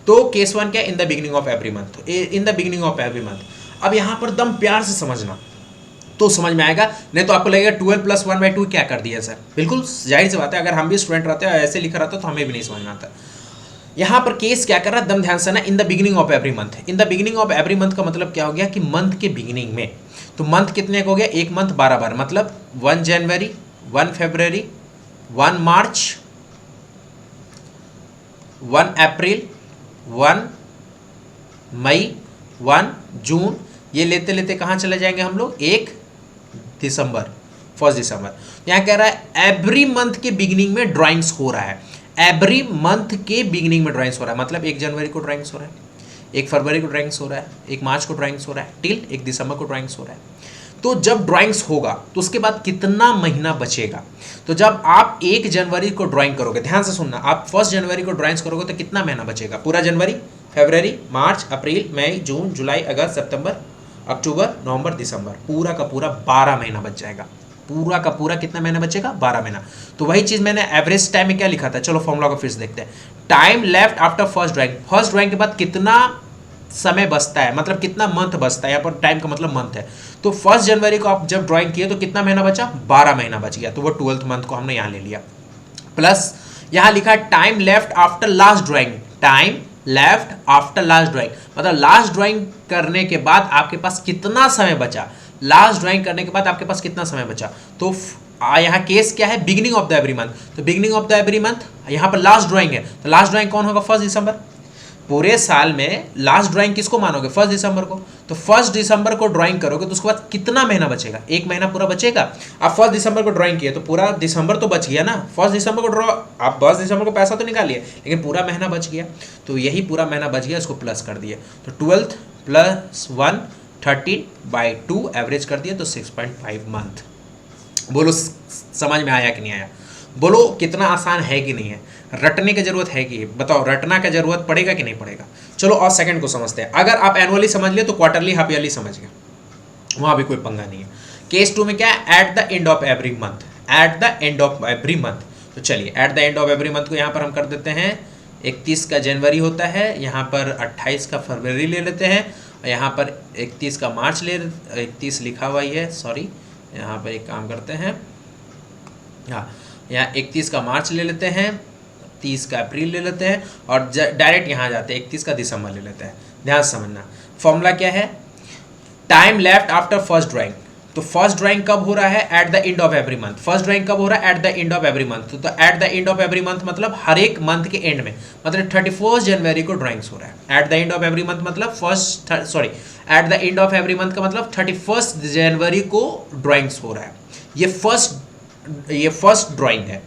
तो केस 1 क्या? इन the beginning of every month. In the beginning of every month. अब यहाँ पर दम प्यार से समझना तो समझ में आएगा, नहीं तो आपको लगेगा 12 + 1/2 क्या कर दिया सर। बिल्कुल जाहिर सी बात है, अगर हम भी स्टूडेंट रहते हैं ऐसे लिखा रहता तो हमें भी नहीं समझ में आता। यहाँ पर केस क्या कर रहा है, दम ध्यान से ना, इन the beginning of every month. In the beginning of every month का मतलब क्या हो गया कि मंथ के बिगिनिंग में। तो मंथ कितने का हो गया? एक मंथ 12 बार, मतलब 1 जनवरी, 1 फरवरी, 1 मार्च, 1 अप्रैल, 1 मई, 1 जून। ये लेते लेते कहाँ चले जाएंगे हम लोग? 1 दिसंबर, 1 दिसंबर। यहाँ कह रहा है एवरी मंथ के बिगिनिंग में ड्राइंग्स हो रहा है। एवरी मंथ के बिगिनिंग में ड्राइंग्स हो रहा है, मतलब 1 जनवरी को ड्राइंग्स हो रहा है, 1 फरवरी को ड्राइंग्स हो रहा है, 1 मार्च को ड्राइंग्स हो रहा है, टिल 1 दिसंबर को ड्राइंग्स हो रहा है। तो जब ड्राइंग्स होगा तो उसके बाद कितना महीना बचेगा? तो जब आप 1 जनवरी को ड्राइंग करोगे, ध्यान से सुनना, आप 1 जनवरी को ड्राइंग्स करोगे तो कितना महीना बचेगा? पूरा जनवरी, फरवरी, मार्च, अप्रैल, मई, जून, जुलाई, अगस्त, सितंबर, अक्टूबर, नवंबर, दिसंबर, पूरा का पूरा 12 महीना बच जाएगा। पूरा का पूरा कितना महीना बचेगा? 12 महीना। तो वही चीज़ मैंने एवरेज टाइम में क्या लिखा था, चलो फॉर्मूला को फिर से देखते हैं। Time left after first drawing. First drawing के बाद कितना समय बचता है, मतलब कितना मंथ बचता है। यहाँ पर टाइम का मतलब मंथ है। तो 1 जनवरी को आप जब ड्राइंग किए तो कितना महीना बचा? 12 महीना बच गया। तो वो 12th मंथ को हमने यहाँ ले लिया। प्लस यहाँ लिखा time left after last drawing. Time left after last drawing मतलब लास्ट ड्राइंग करने के बाद आपके पास कितना समय बचा। लास्ट ड्राइंग करने के बाद आपके पास कितना समय बचा। तो यहाँ केस क्या है? Beginning of the every month. तो beginning of the every month, यहाँ पर लास्ट ड्राइंग है, तो लास्ट ड्राइंग कौन होगा? 1 दिसंबर। पूरे साल में लास्ट ड्राइंग किसको मानोगे? 1 दिसंबर को। तो 1 दिसंबर को ड्राइंग करोगे तो उसके बाद कितना महीना बचेगा? 1 महीना पूरा बचेगा। आप 1 दिसंबर को ड्राइंग किए तो पूरा दिसंबर तो बच गया ना। 1 दिसंबर को आप 1 दिसंबर को पैसा तो निकालिए, लेकिन पूरा महीना बच गया। तो यही पूरा महीना बच गया, इसको प्लस कर दिए। तो 12 + 1 13/2 एवरेज कर दिए तो 6.5 मंथ। बोलो समझ में आया कि नहीं आया? बोलो कितना आसान है कि नहीं है? रटने की जरूरत है कि? बताओ, रटना का जरूरत पड़ेगा कि नहीं पड़ेगा? चलो और सेकंड को समझते हैं। अगर आप एनुअली समझ लिए तो क्वार्टरली, हाफ ईयरली समझ गए, वहां भी कोई पंगा नहीं है। केस 2 में क्या है? At the end of every month. Eight the end of every month. तो चलिए eight the end of every month को यहाँ पर हम कर देते हैं 31 का जनवरी होता है, यहाँ पर 28 का फरवरी ले लेते हैं, यहाँ पर 31 का मार्च 31 लिखा हुआ ही है, सॉरी, यहाँ पर एक काम करते हैं, हाँ, यहाँ 31 का मार्च ले लेते हैं, 30 का अप्रैल ले लेते हैं और डायरेक्ट यहाँ जाते हैं 31 का दिसंबर ले लेते हैं। ध्यान समझना, फॉर्मूला क्या है? Time left after first drawing. तो फर्स्ट ड्राइंग कब हो रहा है? At the end of every month. First drawing कब हो रहा है? At the end of every month. तो at the end of every month मतलब हर एक मंथ के एंड में, मतलब 31 जनवरी को ड्राइंग्स हो रहा है। At the end of every month मतलब at the end of every month का मतलब 31 जनवरी को ड्राइंग्स हो रहा है। ये फर्स्ट ड्राइंग है।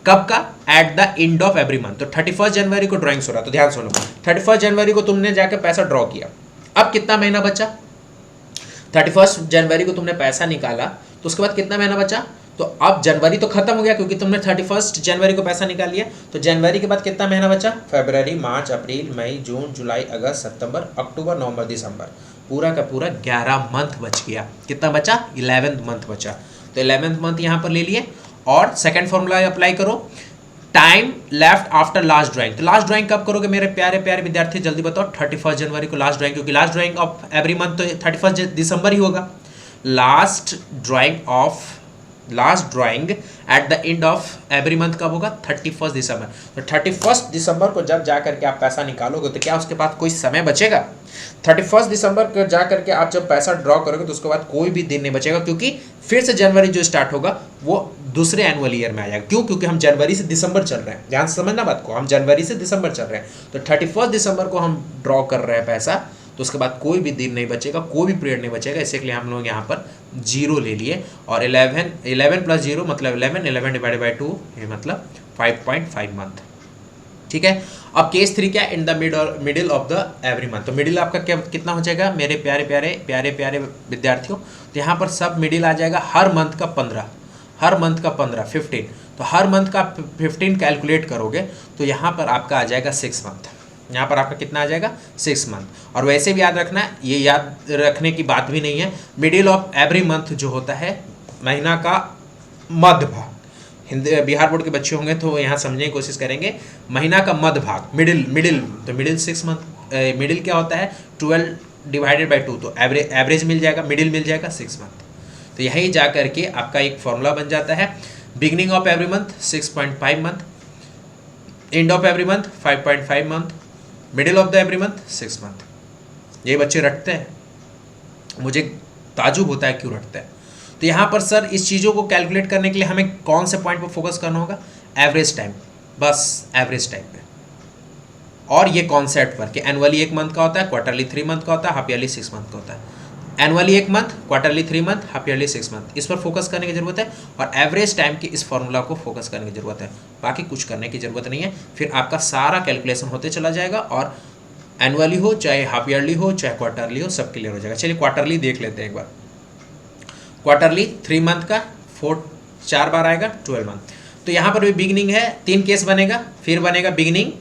कब का? Eight the end of every month. तो 31 जनवरी को ड्राइंग्स हो रहा है। तो ध्यान सुनो, 31 जनवरी को तुमने जाकर पैसा ड्रॉ किया, अब कितना महीना बचा? 31 जनवरी को तुमने पैसा निकाला तो उसके बाद कितना महीना बचा? तो अब जनवरी तो खत्म हो गया क्योंकि तुमने 31 जनवरी को पैसा निकाल लिया। तो जनवरी के बाद कितना महीना बचा? फरवरी, मार्च, अप्रैल, मई, जून, जुलाई, अगस्त, सितंबर, अक्टूबर, नवंबर, दिसंबर। पूरा का पूरा 11 मंथ बच गया। कितना बचा? 11th मंथ बचा। तो 11th मंथ यहाँ पर ले लिए और सेकेंड फॉर्मूला अप्लाई करो, time left after last drawing. तो लास्ट ड्राइंग कब करोगे मेरे प्यारे प्यारे विद्यार्थी, जल्दी बताओ। 31 जनवरी को लास्ट ड्राइंग, क्योंकि last drying of every month तो 31 दिसंबर ही होगा। Last drawing at the end of every month कब होगा? 31 दिसंबर। तो 31 दिसंबर को जब जा करके आप पैसा निकालोगे तो क्या उसके बाद कोई समय बचेगा? 31 दिसंबर को जा करके आप जब पैसा ड्रॉ करोगे तो उसके बाद कोई भी दिन नहीं बचेगा, क्योंकि फिर से जनवरी जो स्टार्ट होगा वो दूसरे एनुअल ईयर में आ जाएगा। क्यों? क्योंकि हम जनवरी से दिसंबर चल रहे हैं, ध्यान से समझना बात को, हम जनवरी से दिसंबर चल रहे हैं। तो 31 दिसंबर को हम ड्रॉ कर रहे हैं पैसा, तो उसके बाद कोई भी दिन नहीं बचेगा, कोई भी पीरियड नहीं बचेगा। इसके लिए हम लोग यहाँ पर 0 ले लिए और 11 प्लस 0 मतलब 11 डिवाइडेड बाई 2 ये मतलब 5.5 मंथ। ठीक है। अब केस 3 क्या? In the middle of the every month. तो मिडिल आपका क्या कितना हो जाएगा मेरे प्यारे प्यारे प्यारे प्यारे विद्यार्थियों? तो यहाँ पर सब मिडिल आ जाएगा, हर मंथ का 15, हर मंथ का 15 15। तो हर मंथ का 15 कैलकुलेट करोगे तो यहाँ पर आपका आ जाएगा 6 मंथ। यहाँ पर आपका कितना आ जाएगा? 6 मंथ। और वैसे भी याद रखना है, ये याद रखने की बात भी नहीं है, मिडिल ऑफ एवरी मंथ जो होता है महीना का मध्य भाग, हिंदी बिहार बोर्ड के बच्चे होंगे तो यहाँ समझने की कोशिश करेंगे, महीना का मध्य भाग, मिडिल तो मिडिल 6 मंथ। मिडिल क्या होता है? 12 डिवाइडेड बाई 2, तो एवरेज मिल जाएगा, मिडिल मिल जाएगा 6 मंथ। तो यहीं जा करके आपका एक फॉर्मूला बन जाता है, beginning of every month 6.5 month, and of every month 5.5 month, middle of the every month 6 month. ये बच्चे रटते हैं, मुझे ताजुब होता है क्यों रटते हैं। तो यहाँ पर सर इस चीज़ों को कैलकुलेट करने के लिए हमें कौन से पॉइंट पर फोकस करना होगा? एवरेज टाइम, बस एवरेज टाइम पे। और ये कॉन्सेप्ट पर कि एनुअली 1 मंथ का होता है, क्वार्टरली 3 मंथ का होता है, हाफ ईयरली 6 मंथ का होता है। Annually 1 month, quarterly 3 month, half yearly 6 month, इस पर फोकस करने की जरूरत है। और एवरेज टाइम की इस फॉर्मूला को फोकस करने की जरूरत है, बाकी कुछ करने की जरूरत नहीं है। फिर आपका सारा कैलकुलेशन होते चला जाएगा और एनुअली हो चाहे हाफ ईयरली हो चाहे क्वार्टरली हो सब क्लियर हो जाएगा। चलिए क्वार्टरली देख लेते हैं एक बार। क्वार्टरली 3 मंथ का 4 बार आएगा 12 मंथ। तो यहाँ पर भी बिगिनिंग है, 3 केस बनेगा, फिर बनेगा बिगिनिंग,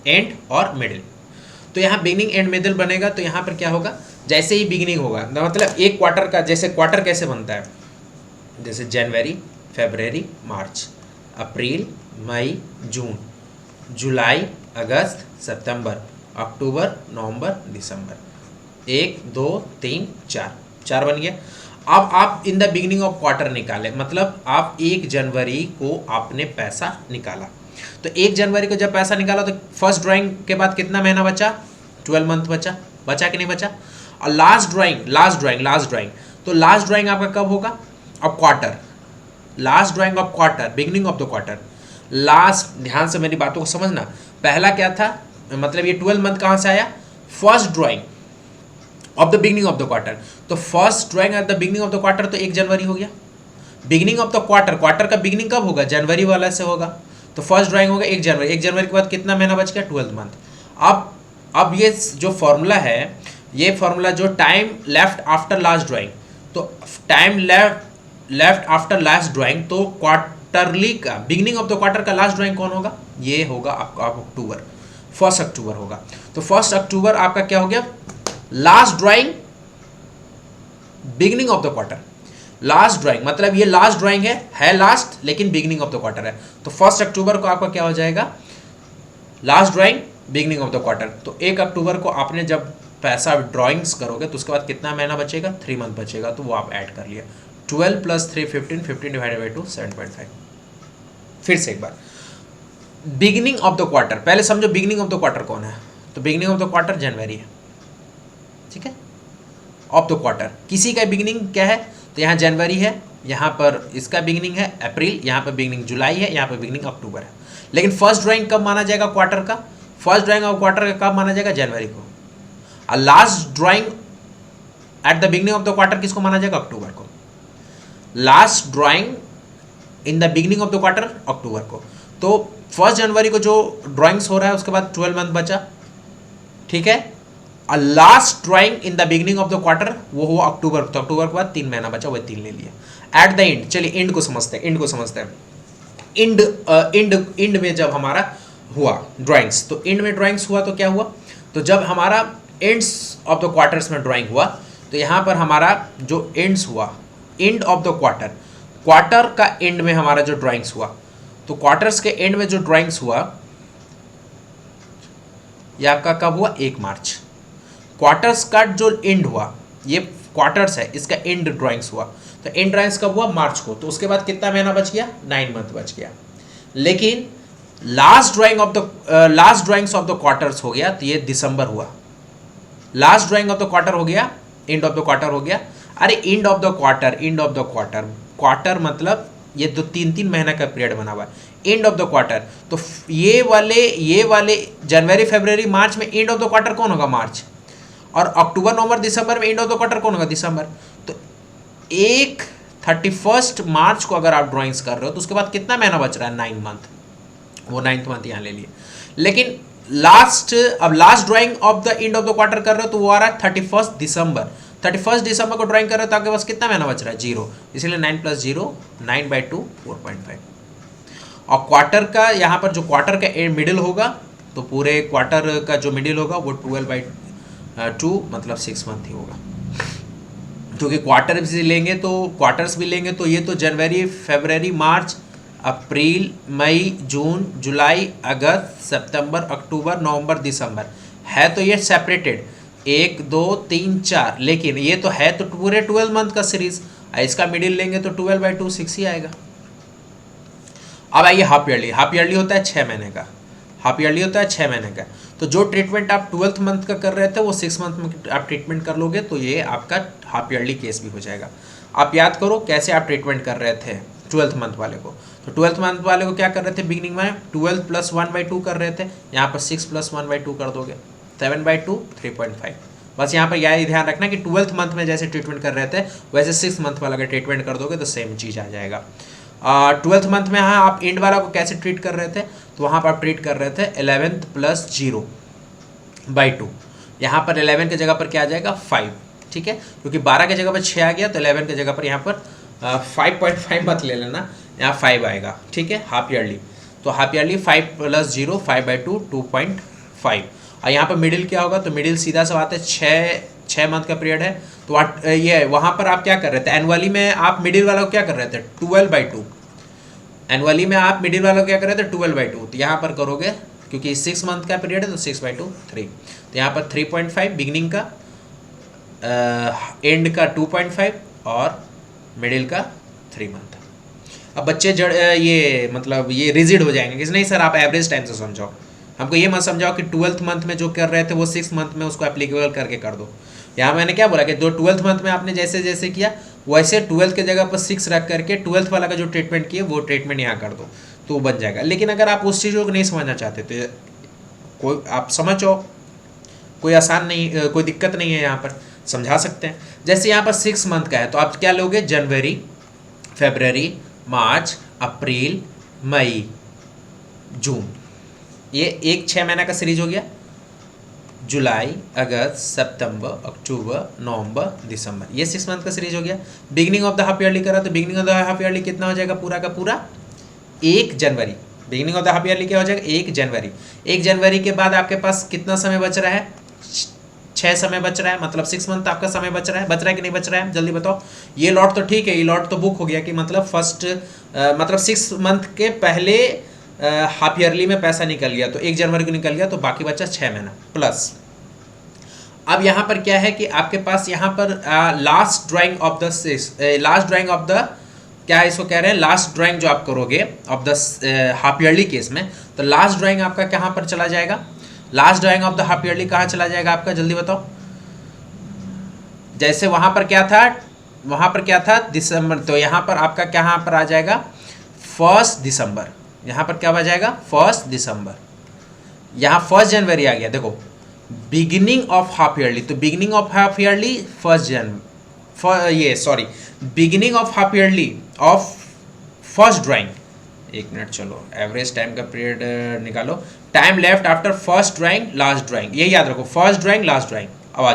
एंड और मिडिल। तो यहाँ बिगिनिंग एंड मिडिल बनेगा तो यहाँ पर क्या होगा? जैसे ही बिगिनिंग होगा मतलब एक क्वार्टर का, जैसे क्वार्टर कैसे बनता है, जैसे जनवरी, फरवरी, मार्च, अप्रैल, मई, जून, जुलाई, अगस्त, सितंबर, अक्टूबर, नवंबर, दिसंबर, 1 2 3 4 बन गया। अब आप इन द बिगिनिंग ऑफ क्वार्टर निकाले, मतलब आप 1 जनवरी को आपने पैसा निकाला। तो 1 जनवरी को जब पैसा निकाला तो फर्स्ट ड्राइंग के बाद कितना महीना बचा? 12 मंथ बचा कि नहीं बचा? और लास्ट ड्राइंग तो लास्ट ड्राइंग आपका कब होगा? अब quarter, last drying of quarter, beginning of the quarter, last. ध्यान से मेरी बातों को समझना। पहला क्या था, मतलब ये 12 मंथ कहाँ से आया? First drawing of the beginning of the quarter. तो first drawing at the beginning of the quarter तो 1 जनवरी हो गया। बिगिनिंग ऑफ द क्वार्टर का बिगिनिंग कब होगा? जनवरी वाला से होगा। तो फर्स्ट ड्राइंग होगा 1 जनवरी। 1 जनवरी के बाद कितना महीना बच गया? 12 मंथ। अब ये जो फॉर्मूला है, ये फॉर्मूला जो time left after last drawing, तो time left after last drawing, तो क्वार्टरली का बिगिनिंग ऑफ द क्वार्टर का लास्ट ड्राइंग कौन होगा? ये होगा आपका अक्टूबर, 1 अक्टूबर होगा। तो 1 अक्टूबर आपका क्या हो गया? Last drawing, beginning of the quarter, last drawing, मतलब ये लास्ट ड्राइंग है लास्ट, लेकिन बिगिनिंग ऑफ द क्वार्टर है। तो 1 अक्टूबर को आपका क्या हो जाएगा? Last drawing, beginning of the quarter. तो 1 अक्टूबर को आपने जब पैसा ड्राइंग्स करोगे तो उसके बाद कितना महीना बचेगा? 3 मंथ बचेगा। तो वो आप ऐड कर लिया, 12 + 3 15 डिवाइडेड बाई 2 7.5। फिर से एक बार, बिगिनिंग ऑफ द क्वार्टर, पहले समझो बिगिनिंग ऑफ द क्वार्टर कौन है। तो बिगिनिंग ऑफ द क्वार्टर जनवरी है, ठीक है। ऑफ द क्वार्टर किसी का बिगिनिंग क्या है? तो यहाँ जनवरी है, यहाँ पर इसका बिगिनिंग है अप्रैल, यहाँ पर बिगिनिंग जुलाई है, यहाँ पर बिगिनिंग अक्टूबर है। लेकिन फर्स्ट ड्राइंग कब माना जाएगा क्वार्टर का? फर्स्ट ड्राइंग ऑफ क्वार्टर का कब माना जाएगा? जनवरी को। और last drawing at the beginning of the quarter किसको माना जाएगा? अक्टूबर को। Last drawing in the beginning of the quarter अक्टूबर को। तो 1 जनवरी को जो ड्राइंग्स हो रहा है उसके बाद 12 मंथ बचा, ठीक है। और last drawing in the beginning of the quarter वो हुआ अक्टूबर, तो अक्टूबर के बाद 3 महीना बचा, वो 3 ले लिया। एट द एंड, चलिए एंड को समझते हैं। एंड में जब हमारा हुआ ड्राइंग्स, तो एंड में ड्राइंग्स हुआ तो क्या हुआ? तो जब हमारा एंड्स ऑफ द क्वार्टर्स में ड्राइंग हुआ, तो यहाँ पर हमारा जो एंड्स हुआ, and of the quarter, quarter का एंड में हमारा जो ड्राइंग्स हुआ, तो क्वार्टर्स के एंड में जो ड्राइंग्स हुआ ये आपका कब हुआ, 1 मार्च। क्वार्टर्स का जो एंड हुआ, ये क्वार्टर्स है, इसका एंड ड्राइंग्स हुआ, तो एंड ड्राइंग्स कब हुआ, मार्च को। तो उसके बाद कितना महीना बच गया, 9 मंथ बच गया। लेकिन last drawings of the quarters हो गया, तो ये दिसंबर हुआ। Last drawing of the quarter हो गया, एंड ऑफ द क्वार्टर हो गया। अरे and of the quarter, and of the quarter, quarter मतलब ये 2-3 महीना का पीरियड बना हुआ है, एंड ऑफ द क्वार्टर। तो ये वाले जनवरी फरवरी मार्च में एंड ऑफ द क्वार्टर कौन होगा, मार्च। और अक्टूबर नवंबर दिसंबर में एंड ऑफ द क्वार्टर कौन होगा, दिसंबर। तो 31 मार्च को अगर आप ड्राइंग्स कर रहे हो तो उसके बाद कितना महीना बच रहा है, 9 मंथ। वो 9th मंथ यहाँ ले लिए। लेकिन last drawing of the end of the quarter कर रहे हो तो वो आ रहा है 31 दिसंबर। 31 दिसंबर को ड्राइंग कर रहे हो तो आपके पास कितना महीना बच रहा है, 0। इसलिए 9 + 0, 9/2, 4.5। और क्वार्टर का यहाँ पर जो क्वार्टर का मिडिल होगा, तो पूरे क्वार्टर का जो मिडिल होगा वो 12/2 मतलब 6 मंथ ही होगा। क्योंकि क्वार्टर्स भी लेंगे तो ये तो जनवरी फरवरी मार्च अप्रैल मई जून जुलाई अगस्त सितंबर अक्टूबर नवंबर दिसंबर है, तो ये सेपरेटेड 1 2 3 4। लेकिन ये तो है तो पूरे 12 मंथ का सीरीज, इसका मिडिल लेंगे तो 12/2 6 ही आएगा। अब आइए हाफ ईयरली होता है 6 महीने का, हाफ ईयरली होता है 6 महीने का। तो जो ट्रीटमेंट आप 12th मंथ का कर रहे थे वो 6 मंथ में आप ट्रीटमेंट कर लोगे, तो ये आपका हाफ ईयरली केस भी हो जाएगा। आप याद करो कैसे आप ट्रीटमेंट कर रहे थे 12th मंथ वाले को। तो 12th मंथ वाले को क्या कर रहे थे, बिगिनिंग में 12 + 1/2 कर रहे थे, यहाँ पर 6 + 1/2 कर दोगे, 7/2 3.5। बस यहाँ पर यही ध्यान रखना कि 12th मंथ में जैसे ट्रीटमेंट कर रहे थे वैसे 6 मंथ वाला का ट्रीटमेंट कर दोगे तो सेम चीज़ आ जाएगा। 12th मंथ में हाँ आप एंड वाला को कैसे ट्रीट कर रहे थे, तो वहाँ पर आप ट्रीट कर रहे थे 11th + 0/2। यहाँ पर 11 की जगह पर क्या आ जाएगा, 5, ठीक है। क्योंकि 12 की जगह पर 6 आ गया तो 11 की जगह पर यहाँ पर 5.5 मत ले लेना, यहाँ 5 आएगा, ठीक है। हाफ ईयरली, तो हाफ ईयरली 5 + 0 5/2 2.5। और यहाँ पर मिडिल क्या होगा, तो मिडिल सीधा सा बात है 6 मंथ का पीरियड है। तो ये वहाँ पर आप क्या कर रहे थे, एनुअली में आप मिडिल वाला को क्या कर रहे थे, 12/2। एनुअली में आप मिडिल वाला को क्या कर रहे थे, 12/2। तो यहाँ पर करोगे क्योंकि 6 मंथ का पीरियड है तो 6/2 3। तो यहाँ पर 3.5 बिगनिंग का, एंड का 2.5 और मिडिल का 3 मंथ। अब बच्चे ये मतलब ये रिजिड हो जाएंगे कि नहीं सर आप एवरेज टाइम से समझाओ, हमको ये मत समझाओ कि 12th मंथ में जो कर रहे थे वो 6 मंथ में उसको एप्लीकेबल करके कर दो। यहाँ मैंने क्या बोला कि जो 12th मंथ में आपने जैसे जैसे किया वैसे 12th के जगह पर 6 रख करके 12th वाला का जो ट्रीटमेंट किया वो ट्रीटमेंट यहाँ कर दो तो बन जाएगा। लेकिन अगर आप उस चीज़ों को नहीं समझना चाहते तो कोई आप समझो, कोई आसान नहीं, कोई दिक्कत नहीं है, यहाँ पर समझा सकते हैं। जैसे यहाँ पर 6 मंथ का है तो आप क्या लोगे, जनवरी फरवरी मार्च अप्रैल मई जून, ये एक 6 महीना का सीरीज हो गया। जुलाई अगस्त सितंबर अक्टूबर नवंबर दिसंबर, ये 6 मंथ का सीरीज हो गया। Beginning of the half yearly करा तो beginning of the half yearly कितना हो जाएगा, पूरा का पूरा 1 जनवरी। Beginning of the half yearly क्या हो जाएगा, 1 जनवरी। 1 जनवरी के बाद आपके पास कितना समय बच रहा है, 6 समय बच रहा है, मतलब 6 मंथ आपका समय बच रहा है कि नहीं बच रहा है, जल्दी बताओ। ये लॉट तो ठीक है, ये लॉट तो बुक हो गया कि मतलब मतलब 6 मंथ के पहले हाफ ईयरली में पैसा निकल गया तो 1 जनवरी को निकल गया, तो बाकी बचा 6 महीना प्लस। अब यहाँ पर क्या है कि आपके पास यहाँ पर लास्ट ड्राइंग ऑफ द क्या है इसको कह रहे हैं, लास्ट ड्राइंग जो आप करोगे of the half yearly case में, तो लास्ट ड्राइंग आपका कहाँ पर चला जाएगा, last drawing of the half yearly कहाँ चला जाएगा आपका, जल्दी बताओ। जैसे वहाँ पर क्या था दिसंबर, तो यहाँ पर आपका कहाँ पर आ जाएगा 1 दिसंबर। यहाँ पर क्या आ जाएगा 1 दिसंबर। यहाँ 1 जनवरी आ गया, देखो बिगिनिंग ऑफ हाफ ईयरली, तो beginning of half yearly beginning of half yearly of first drawing. एक मिनट चलो, एवरेज टाइम का पीरियड निकालो, time left after first drawing last drawing, ये याद रखो, फर्स्ट ड्राइंग लास्ट ड्राइंग। अब आ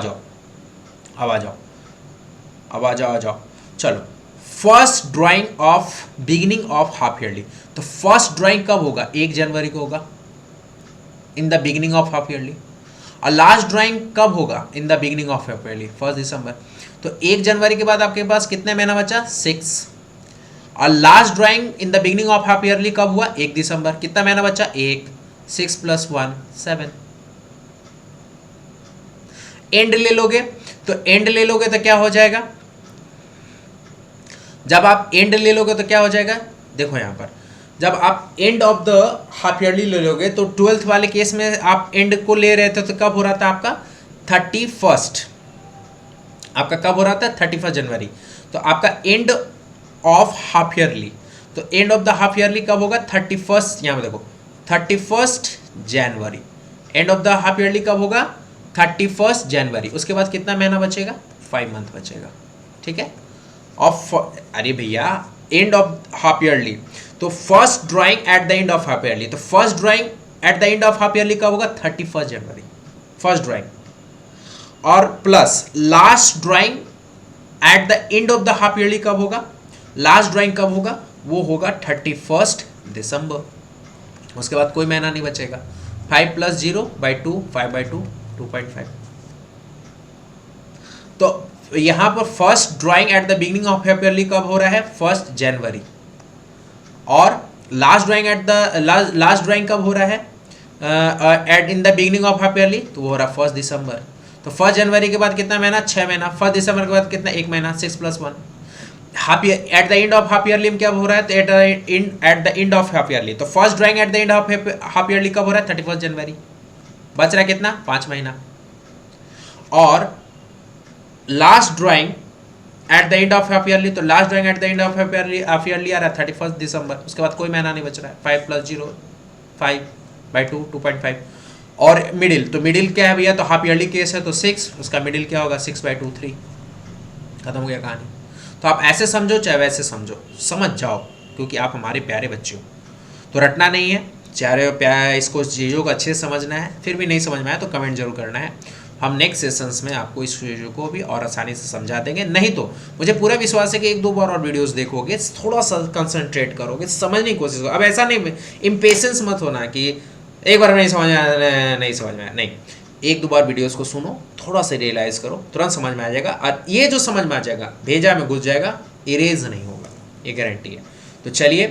जाओ चलो, first drawing of beginning of half yearly. तो फर्स्ट ड्राइंग कब होगा, 1 जनवरी को होगा, इन the beginning of half yearly. और लास्ट ड्राइंग कब होगा? इन the beginning of half yearly, 1 दिसंबर। तो 1 जनवरी के बाद आपके पास कितने महीना बचा? 6। और last drawing in the beginning of half yearly कब हुआ? 1 दिसंबर। कितना महीना बचा? 1। 6 + 1 7। एंड ले लोगे तो एंड ले लोगे तो क्या हो जाएगा? जब आप एंड ले लोगे तो क्या हो जाएगा? देखो यहां पर जब आप and of the half yearly ले लोगे तो 12th वाले केस में आप एंड को ले रहे थे तो कब हो रहा था आपका? 31st। आपका कब हो रहा था? 31 जनवरी। तो आपका एंड ऑफ हाफ ईयरली, तो end of the half yearly कब होगा? 31st। यहाँ पे देखो 31 जनवरी। End of the half yearly कब होगा? 31 जनवरी। उसके बाद कितना महीना बचेगा? 5 मंथ बचेगा। ठीक है। ऑफ अरे भैया एंड ऑफ हाफ ईयरली, तो first drawing at the end of half yearly, तो first drawing at the end of half yearly कब होगा? 31 जनवरी फर्स्ट ड्राइंग। और plus last drawing at the end of the half yearly कब होगा? Last drawing कब होगा? वो होगा 31 दिसंबर। उसके बाद कोई महीना नहीं बचेगा। 5 + 0/2 5/2 2.5। तो यहां पर first drawing at the beginning of half yearly कब हो रहा है? 1 जनवरी। और last drawing at the last drawing कब हो रहा है? At in the beginning of half yearly, तो वो हो रहा है 1 दिसंबर। तो 1 जनवरी के बाद कितना महीना? 6 महीना। 1 दिसंबर के बाद कितना? 1 महीना। 6 + 1। Half year at the end of half yearly में क्या हो रहा है? तो at the end of half yearly, तो first drawing at the end of half yearly कब हो रहा है? 31 जनवरी। बच रहा है कितना? 5 महीना। और last drawing at the end of half yearly, तो last drawing at the end of half yearly आ रहा है 31 दिसंबर। उसके बाद कोई महीना नहीं बच रहा है। 5 + 0 5/2 2.5। और मिडिल, तो मिडिल क्या है भैया? तो हाफ ईयरली केस है तो 6, उसका मिडिल क्या होगा? 6/2 3। खत्म हो गया कहानी। तो आप ऐसे समझो चाहे वैसे समझो, समझ जाओ, क्योंकि आप हमारे प्यारे बच्चे हो। तो रटना नहीं है, चाहे प्यार इसको चीज़ों को अच्छे से समझना है। फिर भी नहीं समझ में आया तो कमेंट जरूर करना है। हम नेक्स्ट सेशंस में आपको इस चीज़ों को भी और आसानी से समझा देंगे। नहीं तो मुझे पूरा विश्वास है कि 1-2 बार और वीडियोस देखोगे, थोड़ा सा कंसंट्रेट करोगे, समझने की कोशिश करो। अब ऐसा नहीं, इम्पेशेंस मत होना कि एक बार में नहीं समझ में आया, नहीं समझ में आया, नहीं। 1-2 बार वीडियोस को सुनो, थोड़ा सा रियलाइज करो, तुरंत समझ में आ जाएगा। और ये जो समझ में आ जाएगा भेजा में घुस जाएगा, इरेज नहीं होगा, ये गारंटी है। तो चलिए,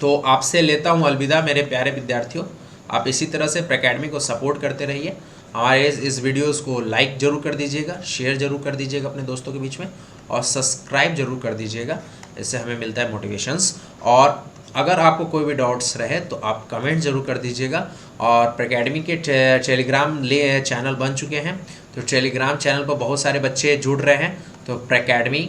तो आपसे लेता हूँ अलविदा मेरे प्यारे विद्यार्थियों। आप इसी तरह से प्रीकेडमी को सपोर्ट करते रहिए। हमारे इस वीडियोस को लाइक जरूर कर दीजिएगा, शेयर जरूर कर दीजिएगा अपने दोस्तों के बीच में, और सब्सक्राइब जरूर कर दीजिएगा। इससे हमें मिलता है मोटिवेशंस। और अगर आपको कोई भी डाउट्स रहे तो आप कमेंट जरूर कर दीजिएगा। और प्रीकेडमी के टेलीग्राम चैनल बन चुके हैं, तो टेलीग्राम चैनल पर बहुत सारे बच्चे जुड़ रहे हैं। तो प्रीकेडमी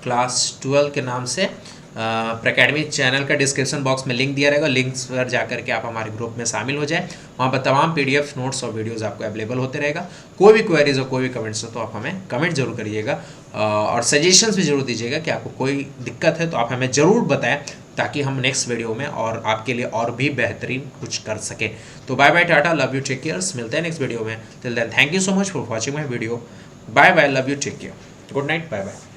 क्लास 12 के नाम से प्रीकेडमी चैनल का डिस्क्रिप्शन बॉक्स में लिंक दिया रहेगा। लिंक्स पर जाकर के आप हमारे ग्रुप में शामिल हो जाए। वहाँ पर तमाम PDF नोट्स और वीडियोस आपको अवेलेबल होते रहेगा। कोई भी क्वेरीज हो, कोई भी कमेंट्स हो तो आप हमें कमेंट जरूर करिएगा, और सजेशंस भी जरूर दीजिएगा कि आपको कोई दिक्कत है तो आप हमें ज़रूर बताएं, ताकि हम नेक्स्ट वीडियो में और आपके लिए और भी बेहतरीन कुछ कर सकें। तो bye bye, tata, love you, take care. मिलते हैं नेक्स्ट वीडियो में। Till then thank you so much for watching my video. Bye bye, love you, take care, good night, bye bye.